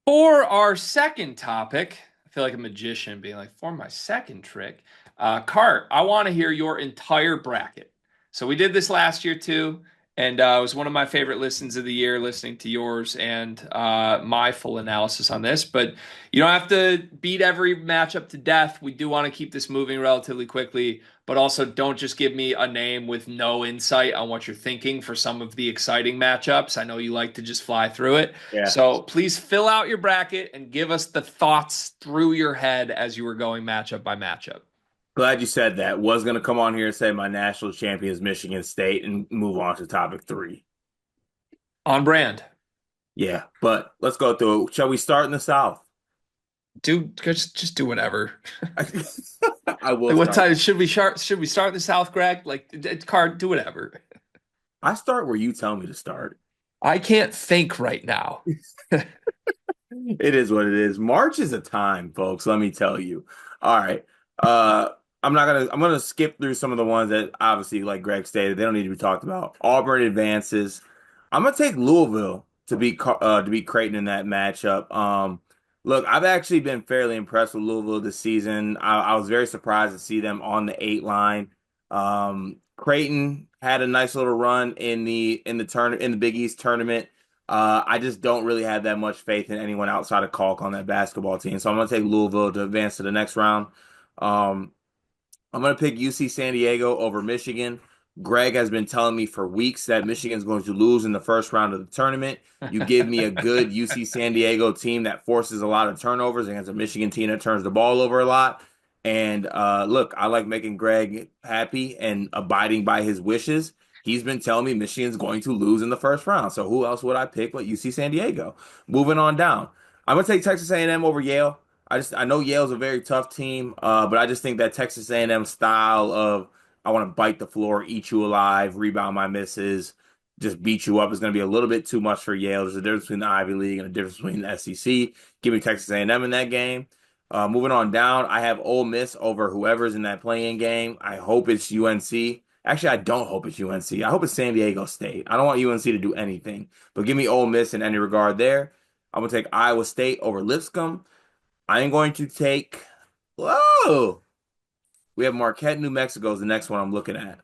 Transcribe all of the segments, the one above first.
For our second topic, I feel like a magician being like, for my second trick, Cart, I want to hear your entire bracket. So we did this last year too, and it was one of my favorite listens of the year, listening to yours and my full analysis on this. But you don't have to beat every matchup to death. We do want to keep this moving relatively quickly, but also don't just give me a name with no insight on what you're thinking for some of the exciting matchups. I know you like to just fly through it. Yeah. So please fill out your bracket and give us the thoughts through your head as you were going matchup by matchup. Glad you said that. Was going to come on here and say my national champion is Michigan State and move on to topic three. On brand. Yeah, but let's go through it. Shall we start in the South? Do just do whatever. I will Like what start. time should we start in the South, Greg? Like card, do whatever. I start where you tell me to start. I can't think right now. It is what it is. March is a time, folks, let me tell you. All right. Uh I'm gonna skip through some of the ones that obviously, like Greg stated, they don't need to be talked about. Auburn advances. I'm gonna take Louisville to beat Creighton in that matchup. Look, I've actually been fairly impressed with Louisville this season. I was very surprised to see them on the 8 line. Creighton had a nice little run in the Big East tournament. I just don't really have that much faith in anyone outside of Calk on that basketball team. So I'm going to take Louisville to advance to the next round. Um, I'm going to pick UC San Diego over Michigan. Greg has been telling me for weeks that Michigan's going to lose in the first round of the tournament. You give me a good UC San Diego team that forces a lot of turnovers against a Michigan team that turns the ball over a lot. And look, I like making Greg happy and abiding by his wishes. He's been telling me Michigan's going to lose in the first round. So who else would I pick but UC San Diego? Moving on down. I'm gonna take Texas A&M over Yale. I know Yale's a very tough team, but I just think that Texas A&M style of I want to bite the floor, eat you alive, rebound my misses, just beat you up is going to be a little bit too much for Yale. There's a difference between the Ivy League and a difference between the SEC. Give me Texas A&M in that game. Moving on down, I have Ole Miss over whoever's in that playing game. I hope it's UNC. Actually, I don't hope it's UNC. I hope it's San Diego State. I don't want UNC to do anything, but give me Ole Miss in any regard there. I'm going to take Iowa State over Lipscomb. I'm going to take. Whoa! We have Marquette, New Mexico is the next one I'm looking at.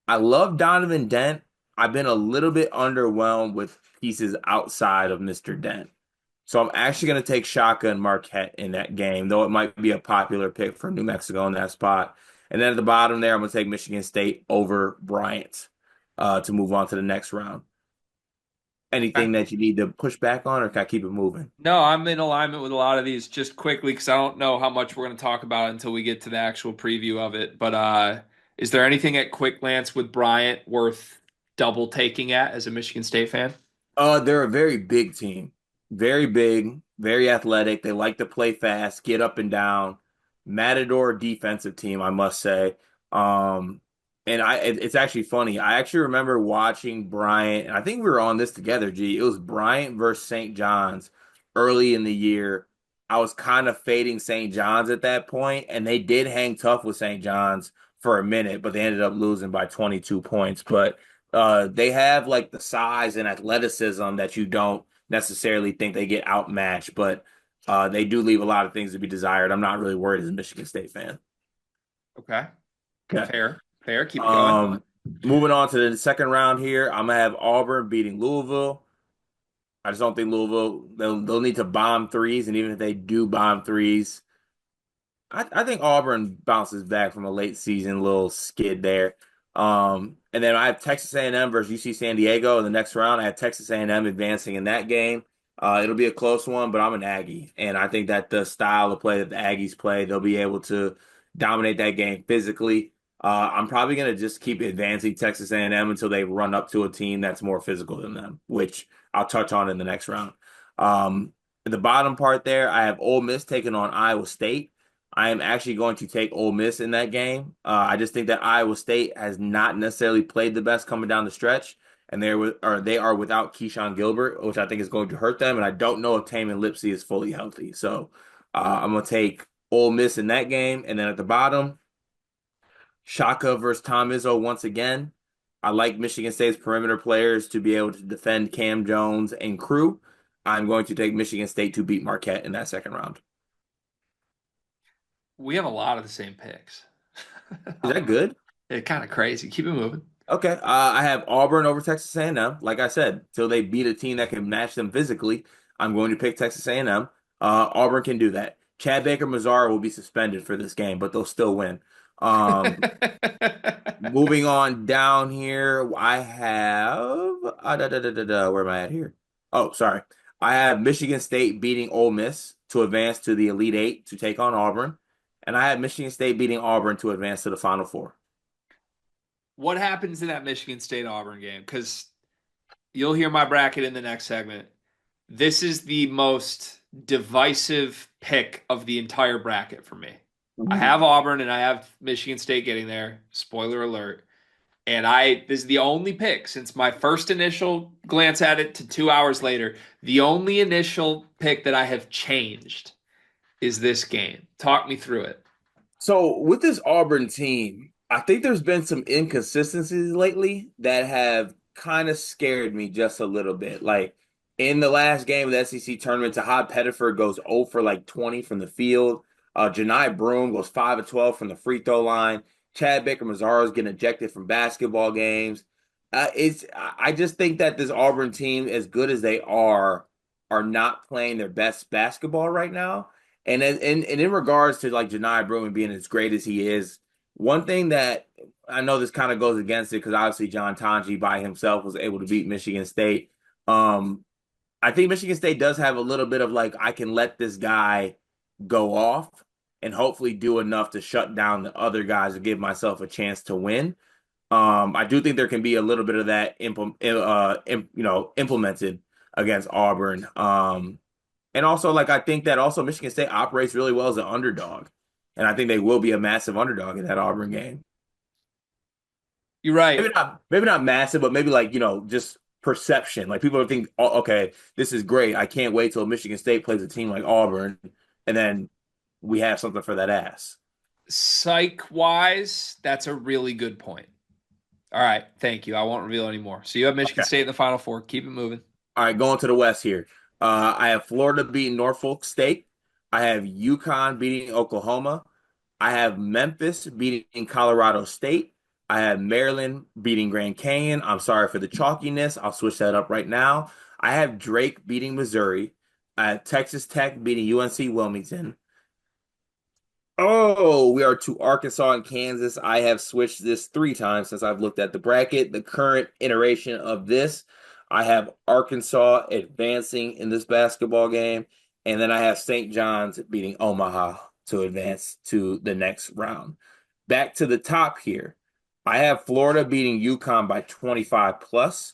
I love Donovan Dent. I've been a little bit underwhelmed with pieces outside of Mr. Dent. So I'm actually going to take Shaka and Marquette in that game, though it might be a popular pick for New Mexico in that spot. And then at the bottom there, I'm going to take Michigan State over Bryant to move on to the next round. Okay. Anything that you need to push back on, or can I keep it moving? No, I'm in alignment with a lot of these just quickly because I don't know how much we're going to talk about until we get to the actual preview of it. But is there anything at quick glance with Bryant worth double taking at as a Michigan State fan? They're a very big team. Very big, very athletic. They like to play fast, get up and down. Matador defensive team, I must say. Um, it's actually funny. I actually remember watching Bryant, and I think we were on this together, G. It was Bryant versus St. John's early in the year. I was kind of fading St. John's at that point, and they did hang tough with St. John's for a minute, but they ended up losing by 22 points. But they have like the size and athleticism that you don't necessarily think they get outmatched, but they do leave a lot of things to be desired. I'm not really worried as a Michigan State fan. Okay. Okay. Fair. Fair. Keep it going. Um, Moving on to the second round here, I'm gonna have Auburn beating Louisville. I just don't think Louisville they'll need to bomb threes, and even if they do bomb threes, I think Auburn bounces back from a late season little skid there. And then I have Texas A&M versus UC San Diego in the next round. I have Texas A&M advancing in that game. It'll be a close one, but I'm an Aggie, and I think that the style of play that the Aggies play, they'll be able to dominate that game physically. I'm probably going to just keep advancing Texas A&M until they run up to a team that's more physical than them, which I'll touch on in the next round. In the bottom part there, I have Ole Miss taking on Iowa State. I am actually going to take Ole Miss in that game. I just think that Iowa State has not necessarily played the best coming down the stretch, and they are without Keyshawn Gilbert, which I think is going to hurt them. And I don't know if Taman Lipsey is fully healthy, so I'm going to take Ole Miss in that game. And then at the bottom, Shaka versus Tom Izzo once again. I like Michigan State's perimeter players to be able to defend Cam Jones and crew. I'm going to take Michigan State to beat Marquette in that second round. We have a lot of the same picks. Is that good? It's kind of crazy. Keep it moving. Okay. I have Auburn over Texas A&M. Like I said, till they beat a team that can match them physically, I'm going to pick Texas A&M. Auburn can do that. Chad Baker Mazara will be suspended for this game, but they'll still win. Um, Moving on down here, I have where am I at here? Oh, sorry. I have Michigan State beating Ole Miss to advance to the Elite Eight to take on Auburn, and I have Michigan State beating Auburn to advance to the Final Four. What happens in that Michigan State Auburn game? Because you'll hear my bracket in the next segment. This is the most divisive pick of the entire bracket for me. I Mhm. have Auburn and I have Michigan State getting there. Spoiler alert. And this is the only pick since my first initial glance at it to 2 hours later. The only initial pick that I have changed is this game. Talk me through it. So with this Auburn team, I think there's been some inconsistencies lately that have kind of scared me just a little bit. Like in the last game of the SEC tournament, Tahad Pettiford goes 0 for like 20 from the field. Janai Broome goes 5 of 12 from the free throw line. Chad Baker Mazara is getting ejected from basketball games. I just think that this Auburn team, as good as they are not playing their best basketball right now. And in regards to like Janai Broome being as great as he is, one thing that I know this kind of goes against it because obviously John Tanji by himself was able to beat Michigan State. Um, I think Michigan State does have a little bit of like I can let this guy go off and hopefully do enough to shut down the other guys and give myself a chance to win. I do think there can be a little bit of that implemented against Auburn. And also, like I think that also Michigan State operates really well as an underdog, and I think they will be a massive underdog in that Auburn game. You're right. Maybe not massive, but maybe like just perception. Like people think, oh, okay, this is great. I can't wait till Michigan State plays a team like Auburn, and then we have something for that ass. Psych wise, that's a really good point. All right. Thank you. I won't reveal anymore. So you have Michigan Okay. State in the Final Four. Keep it moving. All right, going to the West here. I have Florida beating Norfolk State. I have UConn beating Oklahoma. I have Memphis beating Colorado State. I have Maryland beating Grand Canyon. I'm sorry for the chalkiness. I'll switch that up right now. I have Drake beating Missouri. I have Texas Tech beating UNC Wilmington. Oh, we are to Arkansas and Kansas. I have switched this 3 times since I've looked at the bracket. The current iteration of this, I have Arkansas advancing in this basketball game, and then I have St. John's beating Omaha to advance to the next round. Back to the top here. I have Florida beating UConn by 25 plus.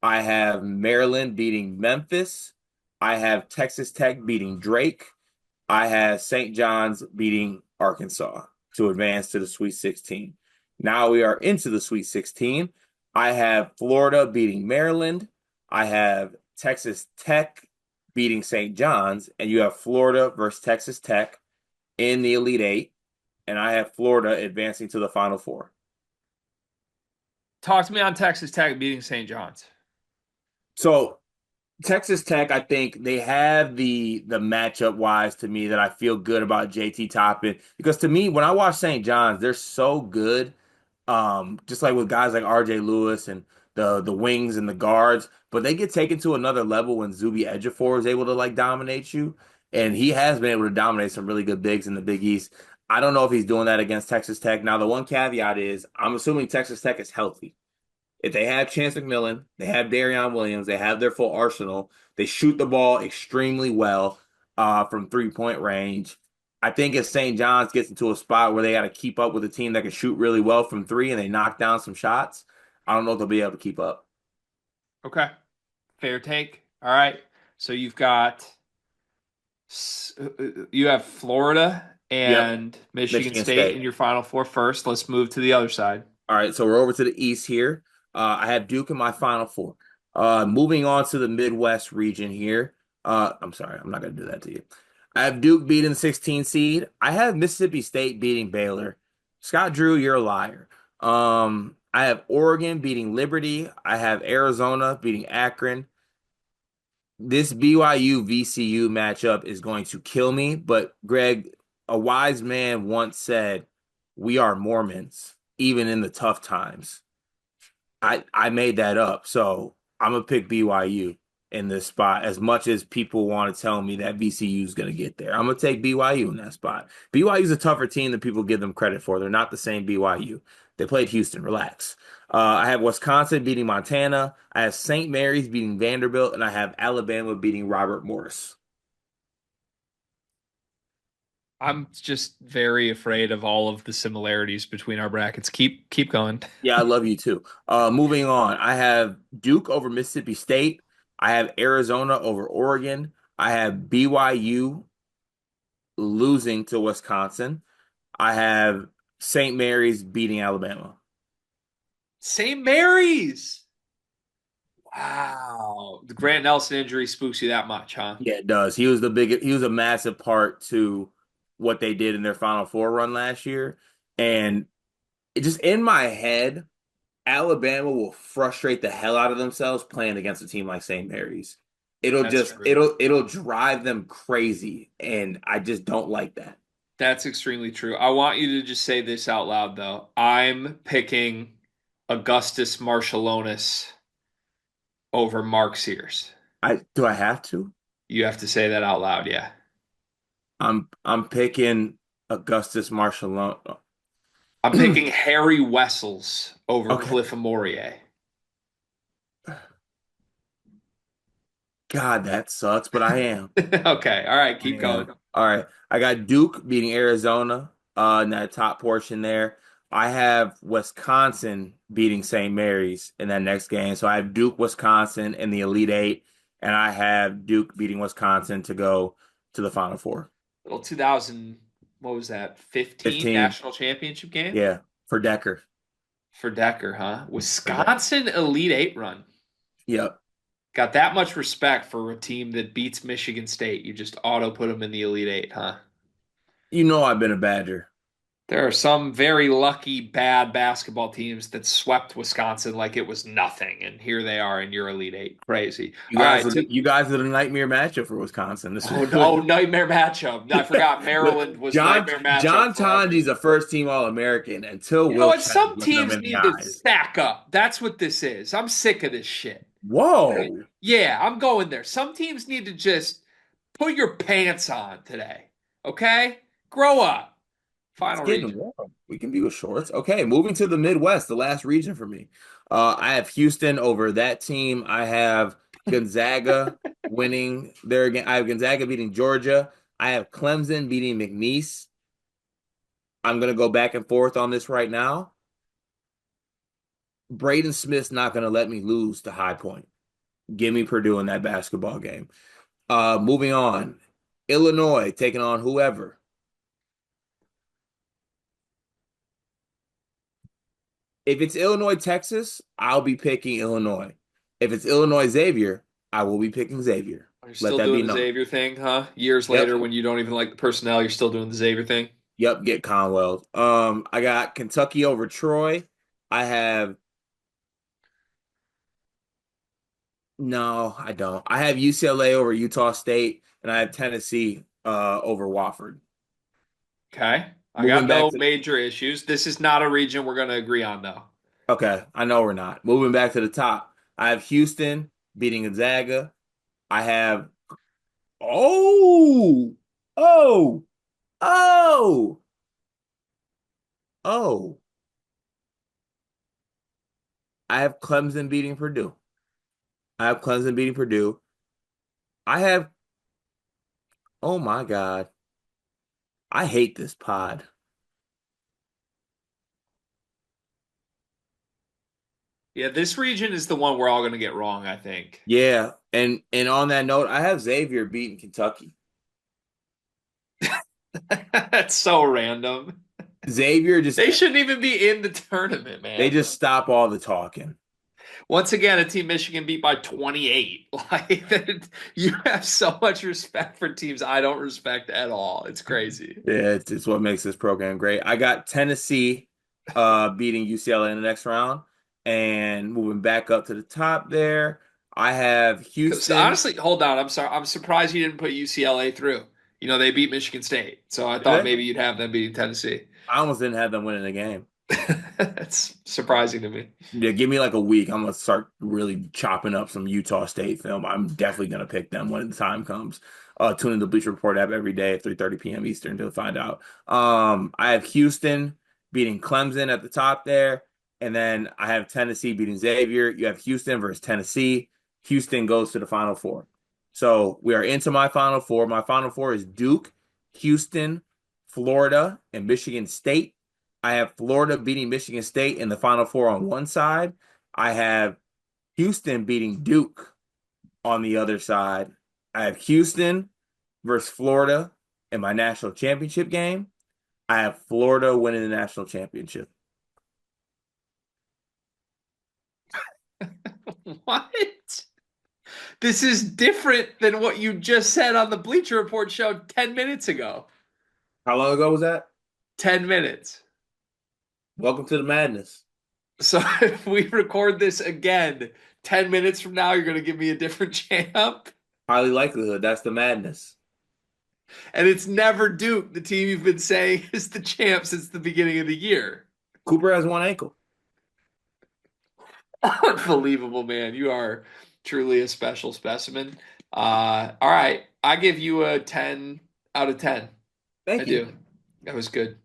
I have Maryland beating Memphis. I have Texas Tech beating Drake. I have St. John's beating Arkansas to advance to the Sweet 16. Now we are into the Sweet 16. I have Florida beating Maryland. I have Texas Tech beating St. John's, and you have Florida versus Texas Tech in the Elite Eight, and I have Florida advancing to the Final Four. Talk to me on Texas Tech beating St. John's. So Texas Tech, I think they have the matchup wise to me that I feel good about JT Toppin because to me when I watch St. John's, they're so good. Just like with guys like RJ Lewis and the wings and the guards, but they get taken to another level when Zuby Ejiofor is able to like dominate you, and he has been able to dominate some really good bigs in the Big East. I don't know if he's doing that against Texas Tech. Now, the one caveat is I'm assuming Texas Tech is healthy. If they have Chance McMillan, they have Darion Williams, they have their full arsenal. They shoot the ball extremely well from 3-point range. I think if St. John's gets into a spot where they got to keep up with a team that can shoot really well from three and they knock down some shots, I don't know if they'll be able to keep up. Okay. Fair take. All right. So you have Florida Yep, and Michigan Michigan State State. in your Final Four first. Let's move to the other side. All right, so we're over to the East here. I have Duke in my Final Four. Moving on to the Midwest region here. I'm sorry, I'm not going to do that to you. I have Duke beating the 16 seed. I have Mississippi State beating Baylor. Scott Drew, you're a liar. I have Oregon beating Liberty. I have Arizona beating Akron. this BYU VCU matchup is going to kill me, but Greg, a wise man once said, "We are Mormons, even in the tough times." I made that up, so I'm gonna pick BYU in this spot. As much as people want to tell me that VCU is gonna get there, I'm gonna take BYU in that spot. BYU is a tougher team than people give them credit for. They're not the same BYU. They played Houston. Relax. I have Wisconsin beating Montana. I have St. Mary's beating Vanderbilt, and I have Alabama beating Robert Morris. I'm just very afraid of all of the similarities between our brackets. Keep going. Yeah, I love you too. Moving on, I have Duke over Mississippi State. I have Arizona over Oregon. I have BYU losing to Wisconsin. I have St. Mary's beating Alabama. St. Mary's. Wow. The Grant Nelson injury spooks you that much, huh? Yeah, it does. He was a massive part to what they did in their Final Four run last year. And it just in my head, Alabama will frustrate the hell out of themselves playing against a team like St. Mary's. That's true. It'll drive them crazy, and I just don't like that. That's extremely true. I want you to just say this out loud, though. I'm picking Augustus Marshallonis over Mark Sears. I do I have to? You have to say that out loud, yeah. I'm picking Augustus Marshall. I'm picking Harry Wessels over Okay. Cliff Amorie. God, that sucks, but I am. Okay, all right, I keep going. am. All right. I got Duke beating Arizona in that top portion there. I have Wisconsin beating St. Mary's in that next game. So I have Duke, Wisconsin in the Elite Eight, and I have Duke beating Wisconsin to go to the Final Four. Little 2000, what was that, 15 15. national championship game Yeah, for Decker. for Decker, huh? For Decker. Wisconsin Elite Eight run. Yep. Got that much respect for a team that beats Michigan State. You just auto put them in the Elite Eight, huh? You know I've been a Badger. There are some very lucky bad basketball teams that swept Wisconsin like it was nothing, and here they are in your Elite Eight. Crazy. All right, You guys are the nightmare matchup for Wisconsin. This oh no, nightmare matchup. I forgot Look, Maryland was nightmare matchup John forever. Tonji's a first team All-American until You know Will what? Champ Some is looking him teams in the need to eyes. stack up. That's what this is. I'm sick of this shit. Okay? Whoa. Yeah, I'm going there. Some teams need to just put your pants on today. Okay? Grow up. It's Final getting region. warm. We can be with shorts. Okay, moving to the Midwest, the last region for me. I have Houston over that team. I have Gonzaga winning there again. I have Gonzaga beating Georgia. I have Clemson beating McNeese. I'm gonna go back and forth on this right now. Braden Smith's not gonna let me lose to High Point. Give me Purdue in that basketball game. Moving on. Illinois taking on whoever. If it's Illinois, Texas, I'll be picking Illinois. If it's Illinois, Xavier, I will be picking Xavier. You're Let still that be doing the known. Xavier thing, huh? Years Yep. later, when you don't even like the personnel, you're still doing the Xavier thing. Yep. Get Conwell. I got Kentucky over Troy. I have no, I don't. I have UCLA over Utah State, and I have Tennessee over Wofford. Okay. I got Moving back no to major issues. This is not a region we're going to agree on, though. okay, I know we're not. Moving back to the top. I have Houston beating Gonzaga. I have oh, oh, oh, oh. I have Clemson beating Purdue. I have Clemson beating Purdue. I have, oh my God. I hate this pod. Yeah, this region is the one we're all going to get wrong, I think. Yeah. And on that note, I have Xavier beating Kentucky. That's so random. Xavier just They shouldn't even be in the tournament, they man. just stop all the talking. Once again, a team Michigan beat by 28. Like you have so much respect for teams I don't respect at all. It's crazy. Yeah, it's what makes this program great. I got Tennessee beating UCLA in the next round and moving back up to the top there. I have Because Houston. honestly, hold on. I'm sorry. I'm surprised you didn't put UCLA through. You know, they beat Michigan State. So I Did thought they? maybe you'd have them beating Tennessee. I almost didn't have them winning the game. That's surprising to me. Yeah, give me like a week. I'm gonna start really chopping up some Utah State film. I'm definitely gonna pick them when the time comes. Tune in the Bleacher Report app every day at 3:30 p.m. Eastern to find out. I have Houston beating Clemson at the top there, and then I have Tennessee beating Xavier. You have Houston versus Tennessee. Houston goes to the Final Four. So we are into my Final Four. My Final Four is Duke, Houston, Florida, and Michigan State. I have Florida beating Michigan State in the Final Four on one side. I have Houston beating Duke on the other side. I have Houston versus Florida in my national championship game. I have Florida winning the national championship. What? This is different than what you just said on the Bleacher Report show 10 minutes ago. How long ago was that? 10 minutes. Welcome to the madness. So if we record this again 10 minutes from now, you're going to give me a different champ. Highly likelihood. That's the madness. And it's never Duke, the team you've been saying is the champ since the beginning of the year. Cooper has one ankle. Unbelievable, man. You are truly a special specimen. All right. I give you a 10 out of 10. I Thank you. do. That was good.